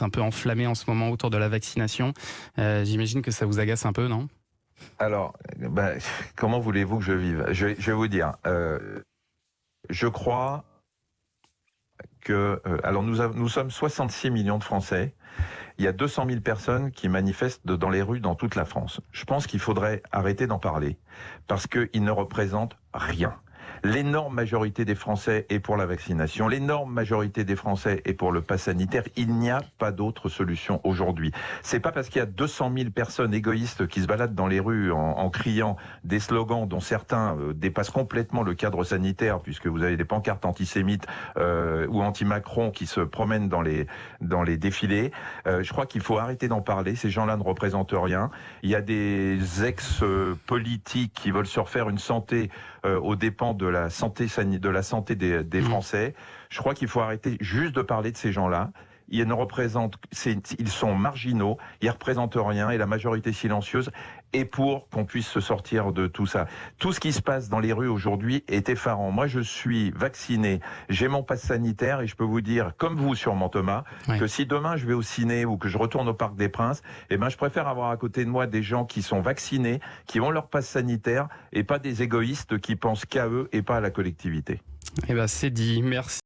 un peu enflammée en ce moment autour de la vaccination. J'imagine que ça vous agace un peu, non? Alors, comment voulez-vous que je vive? Je vais vous dire. Je crois que... alors, nous sommes 66 millions de Français. Il y a 200 000 personnes qui manifestent dans les rues dans toute la France. Je pense qu'il faudrait arrêter d'en parler parce qu'ils ne représentent rien. L'énorme majorité des Français est pour la vaccination. L'énorme majorité des Français est pour le pass sanitaire. Il n'y a pas d'autre solution aujourd'hui. C'est pas parce qu'il y a 200 000 personnes égoïstes qui se baladent dans les rues en criant des slogans dont certains dépassent complètement le cadre sanitaire, puisque vous avez des pancartes antisémites ou anti-Macron qui se promènent dans les défilés. Je crois qu'il faut arrêter d'en parler. Ces gens-là ne représentent rien. Il y a des ex-politiques qui veulent se refaire une santé aux dépens de la santé des Français. Je crois qu'il faut arrêter juste de parler de ces gens-là. Ils ne représentent, ils sont marginaux, ils représentent rien et la majorité silencieuse est pour qu'on puisse se sortir de tout ça. Tout ce qui se passe dans les rues aujourd'hui est effarant. Moi, je suis vacciné, j'ai mon passe sanitaire et je peux vous dire, comme vous sûrement Thomas, Oui. que si demain je vais au ciné ou que je retourne au Parc des Princes, je préfère avoir à côté de moi des gens qui sont vaccinés, qui ont leur passe sanitaire et pas des égoïstes qui pensent qu'à eux et pas à la collectivité. Eh ben, c'est dit. Merci.